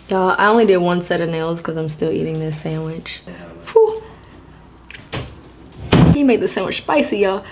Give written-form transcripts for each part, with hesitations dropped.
Y'all, I only did one set of nails because I'm still eating this sandwich. Whew. He made the sandwich spicy, y'all.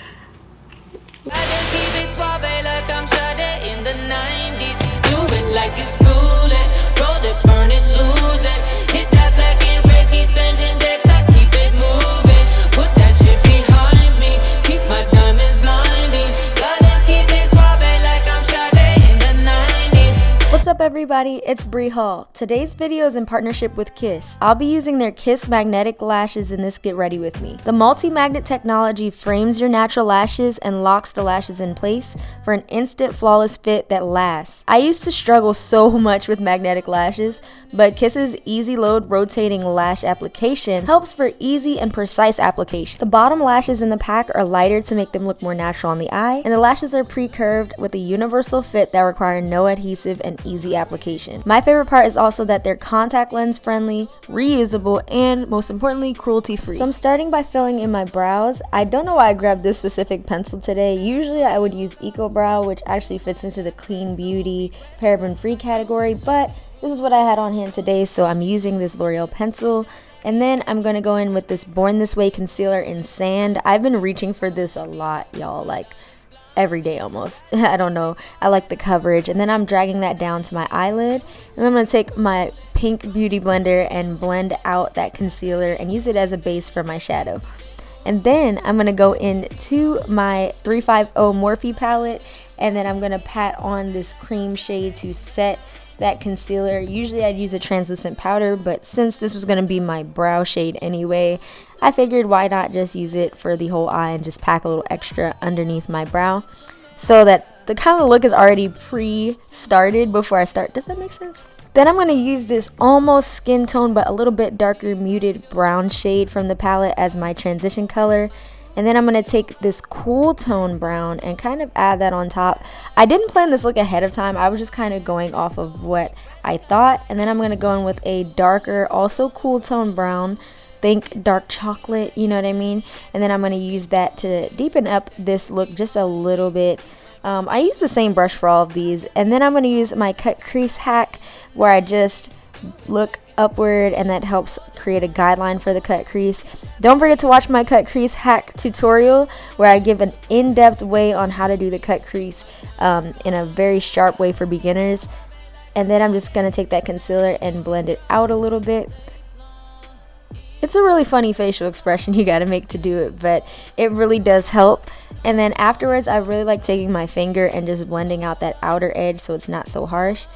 What's up everybody, it's BriHall. Today's video is in partnership with Kiss. I'll be using their Kiss magnetic lashes in this Get Ready With Me. The multi-magnet technology frames your natural lashes and locks the lashes in place for an instant flawless fit that lasts. I used to struggle so much with magnetic lashes, but Kiss's easy load rotating lash application helps for easy and precise application. The bottom lashes in the pack are lighter to make them look more natural on the eye, and the lashes are pre-curved with a universal fit that require no adhesive and easy application. My favorite part is also that they're contact lens friendly, reusable, and most importantly, cruelty free. So I'm starting by filling in my brows. I don't know why I grabbed this specific pencil today. Usually I would use Eco Brow, which actually fits into the clean beauty, paraben free category, but this is what I had on hand today, so I'm using this Loreal pencil. And then I'm going to go in with this Born This Way concealer in Sand. I've been reaching for this a lot, y'all, like every day almost. I don't know, I like the coverage. And then I'm dragging that down to my eyelid, and then I'm going to take my pink beauty blender and blend out that concealer and use it as a base for my shadow. And then I'm going to go into my 350 Morphe palette, and then I'm going to pat on this cream shade to set that concealer. Usually I'd use a translucent powder, but since this was going to be my brow shade anyway, I figured why not just use it for the whole eye and just pack a little extra underneath my brow so that the kind of look is already pre-started before I start. Does that make sense? Then I'm going to use this almost skin tone but a little bit darker muted brown shade from the palette as my transition color. And then I'm going to take this cool tone brown and kind of add that on top. I didn't plan this look ahead of time. I was just kind of going off of what I thought. And then I'm going to go in with a darker, also cool tone brown. Think dark chocolate, you know what I mean? And then I'm going to use that to deepen up this look just a little bit. I use the same brush for all of these. And then I'm going to use my cut crease hack where I just look upward, and that helps create a guideline for the cut crease. Don't forget to watch my cut crease hack tutorial where I give an in-depth way on how to do the cut crease in a very sharp way for beginners. And then I'm just going to take that concealer and blend it out a little bit. It's a really funny facial expression you got to make to do it, but it really does help. And then afterwards I really like taking my finger and just blending out that outer edge so it's not so harsh.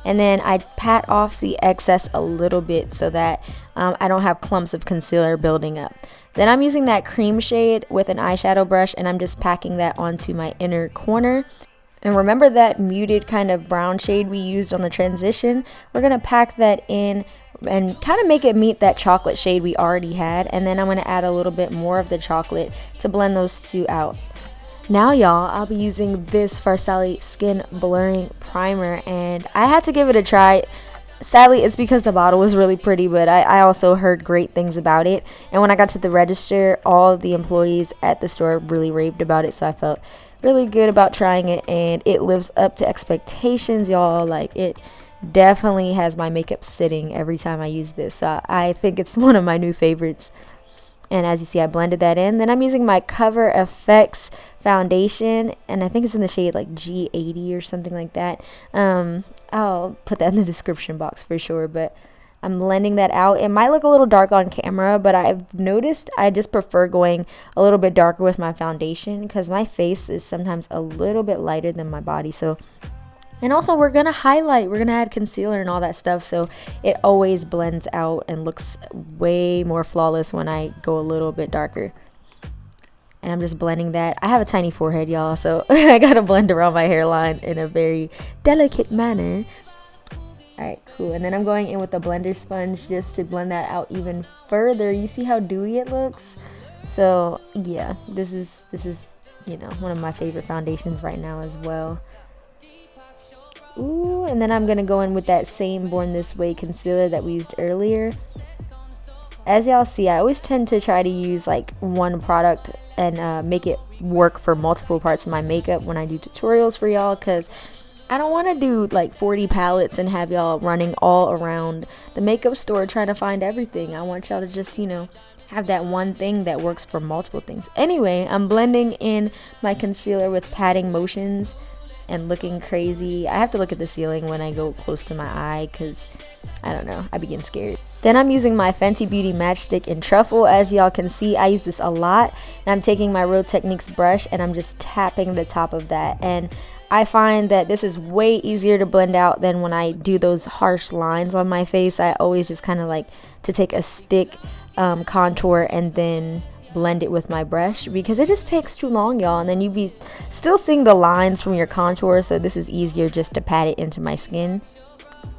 And then I pat off the excess a little bit so that I don't have clumps of concealer building up. Then I'm using that cream shade with an eyeshadow brush, and I'm just packing that onto my inner corner. And remember that muted kind of brown shade we used on the transition? We're going to pack that in and kind of make it meet that chocolate shade we already had. And then I'm going to add a little bit more of the chocolate to blend those two out. Now y'all, I'll be using this Farsali Skin Blurring Primer, and I had to give it a try. Sadly, it's because the bottle was really pretty, but I also heard great things about it. And when I got to the register, all the employees at the store really raved about it, so I felt really good about trying it, and it lives up to expectations, y'all. Like, it definitely has my makeup sitting every time I use this, so I think it's one of my new favorites. And as you see, I blended that in. Then I'm using my Cover FX foundation, and I think it's in the shade like G80 or something like that. I'll put that in the description box for sure, but I'm blending that out. It might look a little dark on camera, but I've noticed I just prefer going a little bit darker with my foundation because my face is sometimes a little bit lighter than my body. So, and also we're going to highlight, we're going to add concealer and all that stuff, so it always blends out and looks way more flawless when I go a little bit darker. And I'm just blending that. I have a tiny forehead, y'all, so I got to blend around my hairline in a very delicate manner. Alright, cool. And then I'm going in with the blender sponge just to blend that out even further. You see how dewy it looks? So yeah, this is you know, one of my favorite foundations right now as well. Ooh, and then I'm gonna go in with that same Born This Way concealer that we used earlier. As y'all see, I always tend to try to use like one product and make it work for multiple parts of my makeup when I do tutorials for y'all, because I don't want to do like 40 palettes and have y'all running all around the makeup store trying to find everything. I want y'all to just, you know, have that one thing that works for multiple things. Anyway, I'm blending in my concealer with patting motions and looking crazy. I have to look at the ceiling when I go close to my eye because I don't know, I begin scared. Then I'm using my Fenty Beauty Matchstick in Truffle. As y'all can see, I use this a lot, and I'm taking my Real Techniques brush and I'm just tapping the top of that, and I find that this is way easier to blend out than when I do those harsh lines on my face. I always just kind of like to take a stick contour and then blend it with my brush because it just takes too long, y'all, and then you be still seeing the lines from your contour, so this is easier just to pat it into my skin.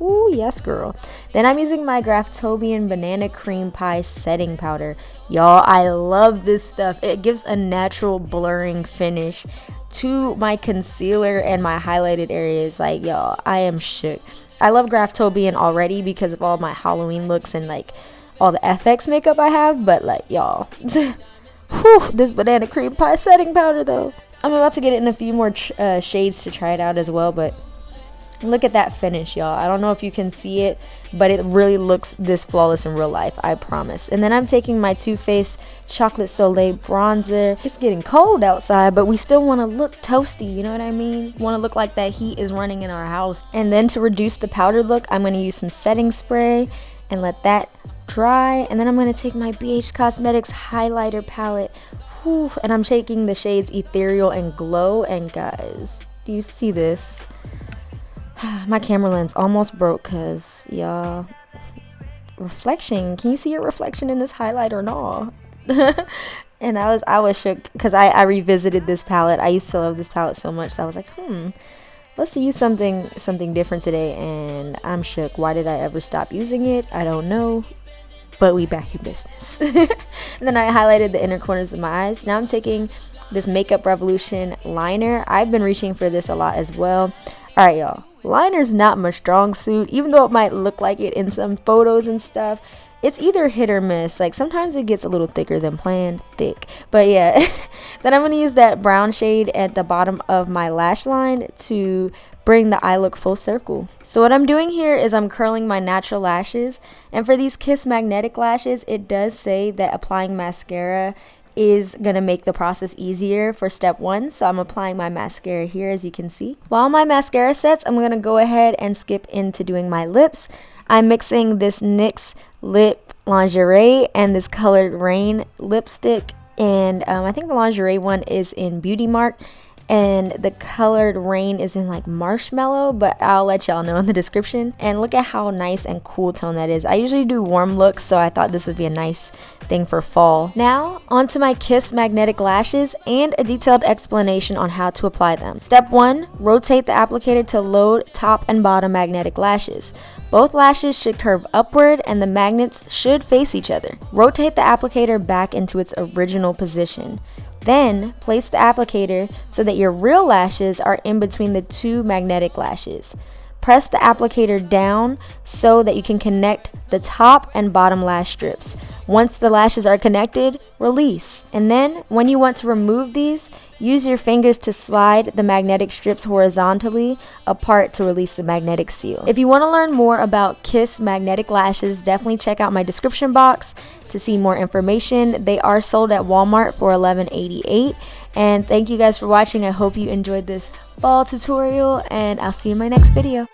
Ooh, yes, girl. Then I'm using my Graftobian Banana Cream Pie Setting Powder. Y'all, I love this stuff. It gives a natural blurring finish to my concealer and my highlighted areas. Like, y'all, I am shook. I love Graftobian already because of all my Halloween looks and like all the FX makeup I have, but like, y'all, this Banana Cream Pie Setting Powder though. I'm about to get it in a few more shades to try it out as well, but look at that finish, y'all. I don't know if you can see it, but it really looks this flawless in real life, I promise. And then I'm taking my Too Faced Chocolate Soleil bronzer. It's getting cold outside, but we still want to look toasty, you know what I mean? Want to look like that heat is running in our house. And then to reduce the powder look, I'm going to use some setting spray and let that dry. And then I'm going to take my BH Cosmetics highlighter palette. And I'm taking the shades Ethereal and Glow. And guys, do you see this? My camera lens almost broke because, y'all, reflection. Can you see your reflection in this highlighter? No. And I was shook because I revisited this palette. I used to love this palette so much, so I was like, let's use something different today, and I'm shook. Why did I ever stop using it? I don't know, but we back in business. And then I highlighted the inner corners of my eyes. Now I'm taking this Makeup Revolution liner. I've been reaching for this a lot as well. All right, y'all. Liner's not my strong suit, even though it might look like it in some photos and stuff. It's either hit or miss. Like, sometimes it gets a little thicker than planned. Thick. But yeah. Then I'm going to use that brown shade at the bottom of my lash line to bring the eye look full circle. So what I'm doing here is I'm curling my natural lashes. And for these Kiss Magnetic lashes, it does say that applying mascara is going to make the process easier for step 1. So I'm applying my mascara here, as you can see. While my mascara sets, I'm going to go ahead and skip into doing my lips. I'm mixing this NYX Lip Lingerie and this colored Raine lipstick. And I think the Lingerie one is in Beauty Mark. And the colored Raine is in like Marshmallow, but I'll let y'all know in the description. And look at how nice and cool tone that is. I usually do warm looks, so I thought this would be a nice thing for fall. Now, onto my Kiss Magnetic lashes and a detailed explanation on how to apply them. Step 1, rotate the applicator to load top and bottom magnetic lashes. Both lashes should curve upward and the magnets should face each other. Rotate the applicator back into its original position. Then, place the applicator so that your real lashes are in between the two magnetic lashes. Press the applicator down so that you can connect the top and bottom lash strips. Once the lashes are connected, release. And then, when you want to remove these, use your fingers to slide the magnetic strips horizontally apart to release the magnetic seal. If you want to learn more about Kiss Magnetic lashes, definitely check out my description box to see more information. They are sold at Walmart for $11.88. And thank you guys for watching. I hope you enjoyed this fall tutorial, and I'll see you in my next video.